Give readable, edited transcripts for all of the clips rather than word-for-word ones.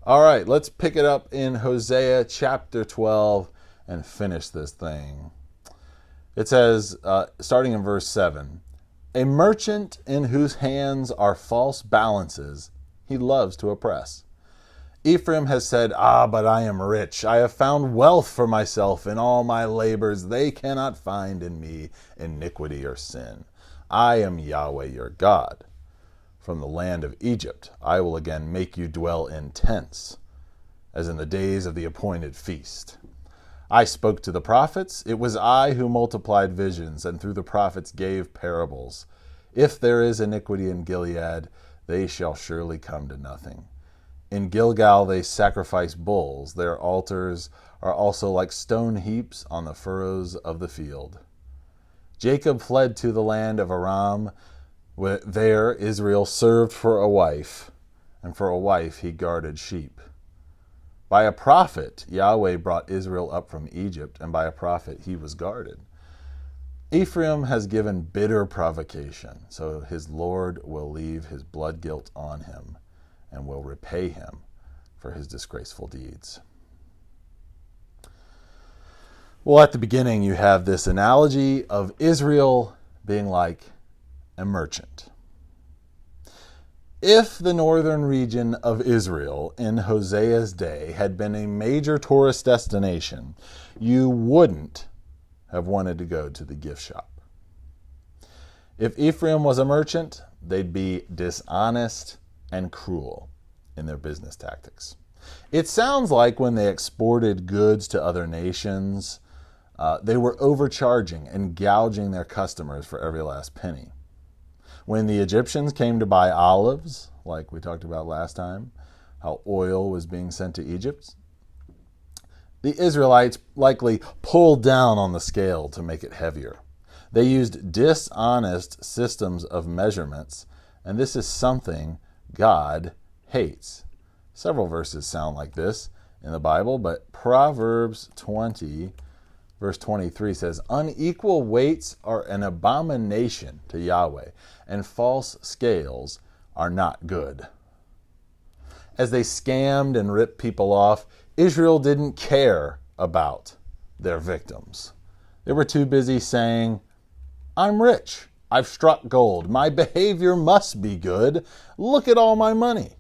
All right, let's pick it up in Hosea chapter 12 and finish this thing. It says, starting in verse 7, a merchant in whose hands are false balances, he loves to oppress. Ephraim has said, but I am rich. I have found wealth for myself in all my labors. They cannot find in me iniquity or sin. I am Yahweh your God. From the land of Egypt, I will again make you dwell in tents, as in the days of the appointed feast. I spoke to the prophets. It was I who multiplied visions, and through the prophets gave parables. If there is iniquity in Gilead, they shall surely come to nothing. In Gilgal they sacrifice bulls. Their altars are also like stone heaps on the furrows of the field. Jacob fled to the land of Aram. There Israel served for a wife, and for a wife he guarded sheep. By a prophet Yahweh brought Israel up from Egypt, and by a prophet he was guarded. Ephraim has given bitter provocation, so his Lord will leave his blood guilt on him, and will repay him for his disgraceful deeds. Well, at the beginning, you have this analogy of Israel being like a merchant. If the northern region of Israel in Hosea's day had been a major tourist destination, you wouldn't have wanted to go to the gift shop. If Ephraim was a merchant, they'd be dishonest and cruel in their business tactics. It sounds like when they exported goods to other nations, they were overcharging and gouging their customers for every last penny. When the Egyptians came to buy olives, like we talked about last time, how oil was being sent to Egypt, the Israelites likely pulled down on the scale to make it heavier. They used dishonest systems of measurements, and this is something God hates. Several verses sound like this in the Bible, but Proverbs 20, verse 23 says, unequal weights are an abomination to Yahweh, and false scales are not good. As they scammed and ripped people off, Israel didn't care about their victims. They were too busy saying, I'm rich. I've struck gold. My behavior must be good. Look at all my money.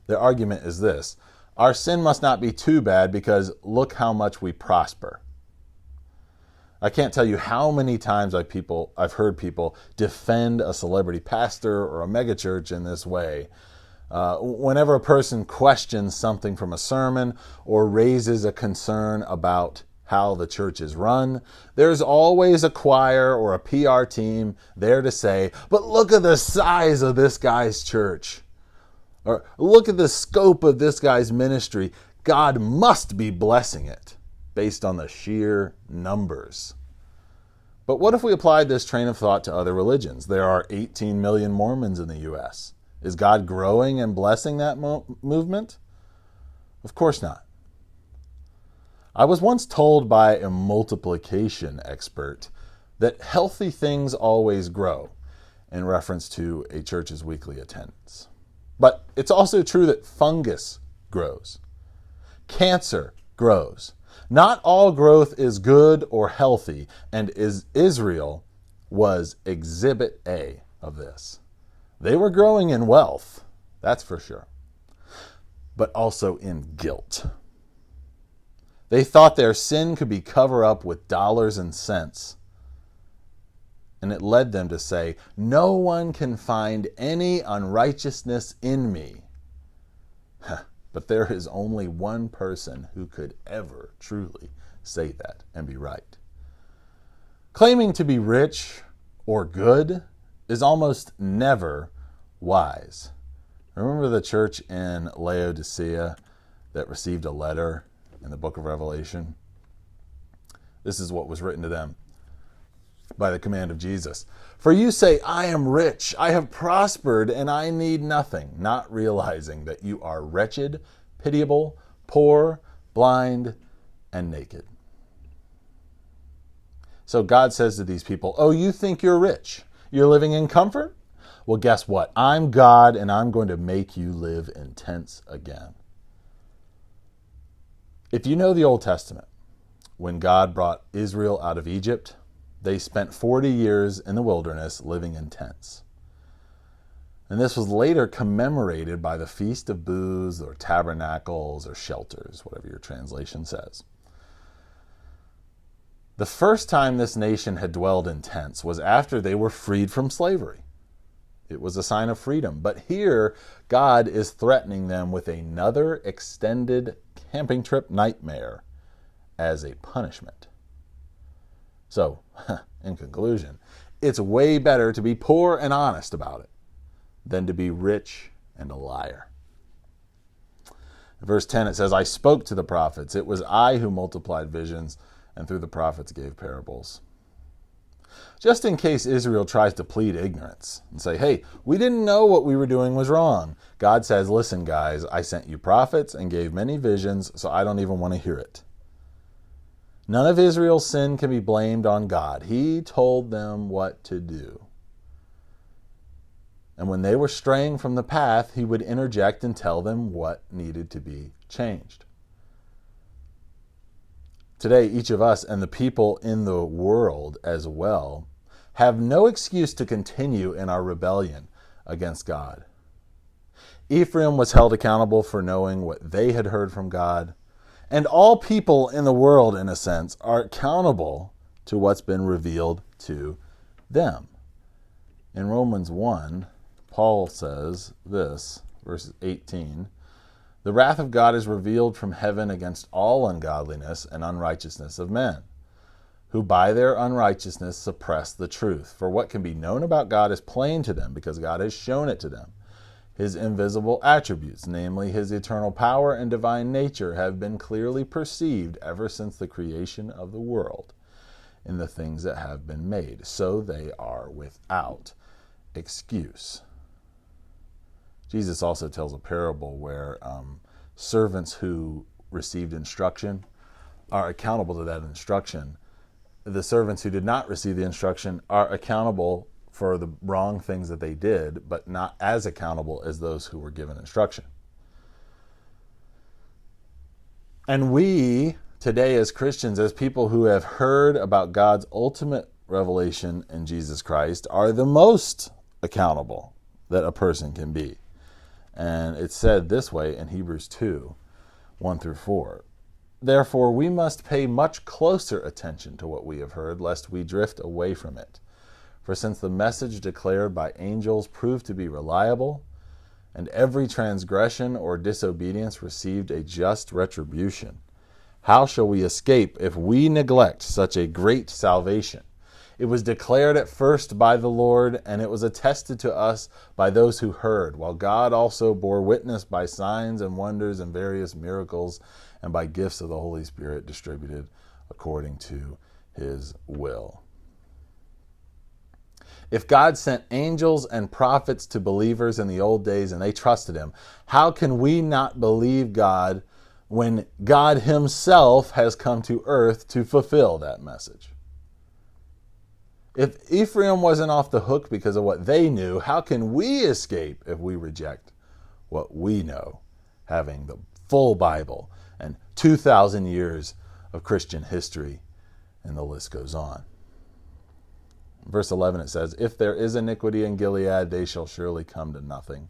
Their argument is this: our sin must not be too bad because look how much we prosper. I can't tell you how many times I've heard people defend a celebrity pastor or a megachurch in this way. Whenever a person questions something from a sermon or raises a concern about how the church is run, there's always a choir or a PR team there to say, but look at the size of this guy's church. Or look at the scope of this guy's ministry. God must be blessing it based on the sheer numbers. But what if we applied this train of thought to other religions? There are 18 million Mormons in the U.S. Is God growing and blessing that movement? Of course not. I was once told by a multiplication expert that healthy things always grow, in reference to a church's weekly attendance. But it's also true that fungus grows. Cancer grows. Not all growth is good or healthy, and Israel was exhibit A of this. They were growing in wealth, that's for sure, but also in guilt. They thought their sin could be covered up with dollars and cents, and it led them to say, no one can find any unrighteousness in me. But there is only one person who could ever truly say that and be right. Claiming to be rich or good is almost never wise. Remember the church in Laodicea that received a letter in the book of Revelation? This is what was written to them by the command of Jesus. For you say, I am rich, I have prospered, and I need nothing, not realizing that you are wretched, pitiable, poor, blind, and naked. So God says to these people, oh, you think you're rich? You're living in comfort? Well, guess what? I'm God, and I'm going to make you live in tents again. If you know the Old Testament, when God brought Israel out of Egypt, they spent 40 years in the wilderness living in tents. And this was later commemorated by the Feast of Booths or Tabernacles or Shelters, whatever your translation says. The first time this nation had dwelled in tents was after they were freed from slavery. It was a sign of freedom. But here, God is threatening them with another extended camping trip nightmare as a punishment. So, in conclusion, it's way better to be poor and honest about it than to be rich and a liar. In verse 10, it says, I spoke to the prophets. It was I who multiplied visions, and through the prophets gave parables. Just in case Israel tries to plead ignorance and say, hey, we didn't know what we were doing was wrong, God says, listen, guys, I sent you prophets and gave many visions, so I don't even want to hear it. None of Israel's sin can be blamed on God. He told them what to do. And when they were straying from the path, he would interject and tell them what needed to be changed. Today, each of us and the people in the world as well have no excuse to continue in our rebellion against God. Ephraim was held accountable for knowing what they had heard from God, and all people in the world, in a sense, are accountable to what's been revealed to them. In Romans 1, Paul says this, verse 18, the wrath of God is revealed from heaven against all ungodliness and unrighteousness of men, who by their unrighteousness suppress the truth. For what can be known about God is plain to them, because God has shown it to them. His invisible attributes, namely his eternal power and divine nature, have been clearly perceived ever since the creation of the world in the things that have been made. So they are without excuse. Jesus also tells a parable where servants who received instruction are accountable to that instruction. The servants who did not receive the instruction are accountable for the wrong things that they did, but not as accountable as those who were given instruction. And we, today as Christians, as people who have heard about God's ultimate revelation in Jesus Christ, are the most accountable that a person can be. And it's said this way in Hebrews 2, 1 through 4. Therefore, we must pay much closer attention to what we have heard, lest we drift away from it. For since the message declared by angels proved to be reliable, and every transgression or disobedience received a just retribution, how shall we escape if we neglect such a great salvation? It was declared at first by the Lord, and it was attested to us by those who heard, while God also bore witness by signs and wonders and various miracles, and by gifts of the Holy Spirit distributed according to his will. If God sent angels and prophets to believers in the old days and they trusted him, how can we not believe God when God himself has come to earth to fulfill that message? If Ephraim wasn't off the hook because of what they knew, how can we escape if we reject what we know, having the full Bible and 2,000 years of Christian history, and the list goes on. Verse 11, it says, if there is iniquity in Gilead, they shall surely come to nothing.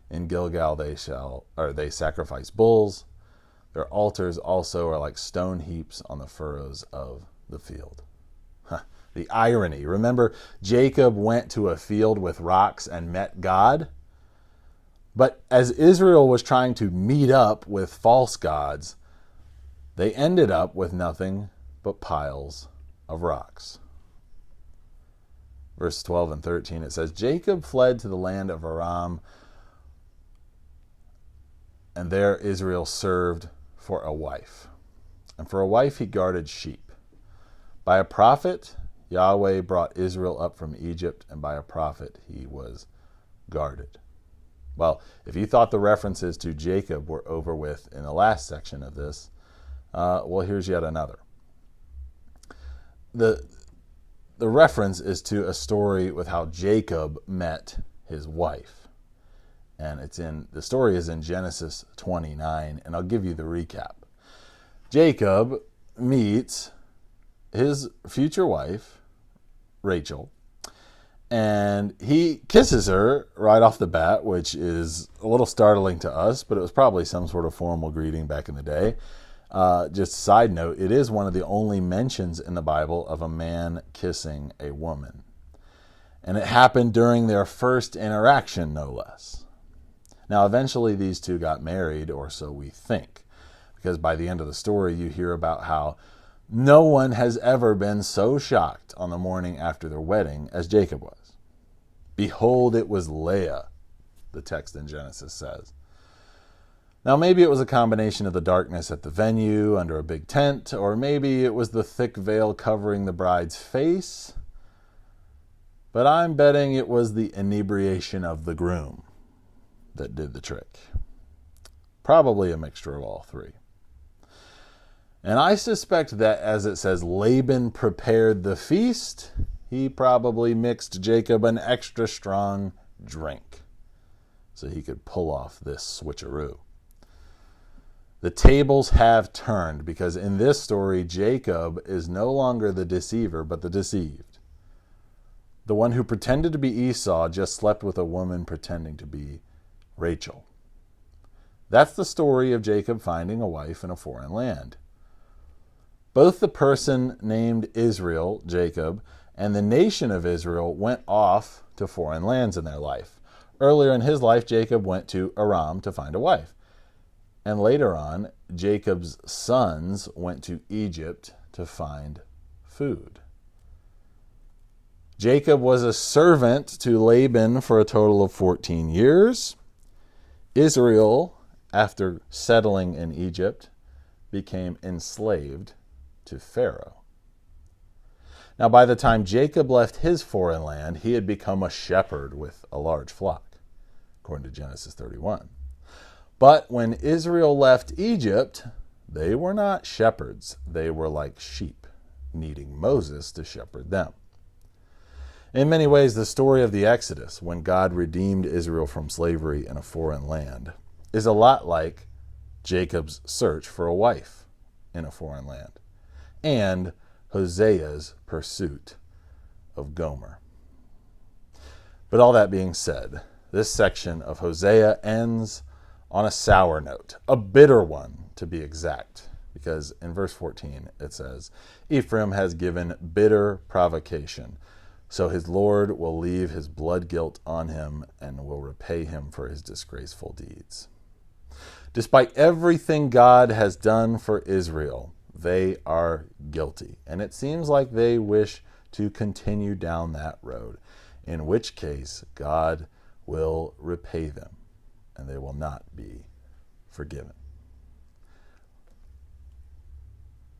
In Gilgal they sacrifice bulls. Their altars also are like stone heaps on the furrows of the field. The irony. Remember, Jacob went to a field with rocks and met God. But as Israel was trying to meet up with false gods, they ended up with nothing but piles of rocks. Verse 12 and 13, it says, Jacob fled to the land of Aram, and there Israel served for a wife. And for a wife he guarded sheep. By a prophet, Yahweh brought Israel up from Egypt, and by a prophet he was guarded. Well, if you thought the references to Jacob were over with in the last section of this, well, here's yet another. The reference is to a story with how Jacob met his wife. And the story is in Genesis 29, and I'll give you the recap. Jacob meets his future wife, Rachel, and he kisses her right off the bat, which is a little startling to us, but it was probably some sort of formal greeting back in the day. Just a side note, it is one of the only mentions in the Bible of a man kissing a woman. And it happened during their first interaction, no less. Now, eventually these two got married, or so we think, because by the end of the story, you hear about how no one has ever been so shocked on the morning after their wedding as Jacob was. Behold, it was Leah, the text in Genesis says. Now, maybe it was a combination of the darkness at the venue under a big tent, or maybe it was the thick veil covering the bride's face, but I'm betting it was the inebriation of the groom that did the trick. Probably a mixture of all three. And I suspect that, as it says, Laban prepared the feast, he probably mixed Jacob an extra strong drink so he could pull off this switcheroo. The tables have turned, because in this story, Jacob is no longer the deceiver, but the deceived. The one who pretended to be Esau just slept with a woman pretending to be Rachel. That's the story of Jacob finding a wife in a foreign land. Both the person named Israel, Jacob, and the nation of Israel went off to foreign lands in their life. Earlier in his life, Jacob went to Aram to find a wife. And later on, Jacob's sons went to Egypt to find food. Jacob was a servant to Laban for a total of 14 years. Israel, after settling in Egypt, became enslaved to Pharaoh. Now, by the time Jacob left his foreign land, he had become a shepherd with a large flock, according to Genesis 31. But when Israel left Egypt, they were not shepherds. They were like sheep, needing Moses to shepherd them. In many ways, the story of the Exodus, when God redeemed Israel from slavery in a foreign land, is a lot like Jacob's search for a wife in a foreign land, and Hosea's pursuit of Gomer. But all that being said, this section of Hosea ends on a sour note, a bitter one to be exact, because in verse 14 it says, Ephraim has given bitter provocation, so his Lord will leave his blood guilt on him and will repay him for his disgraceful deeds. Despite everything God has done for Israel, they are guilty, and it seems like they wish to continue down that road, in which case God will repay them, and they will not be forgiven.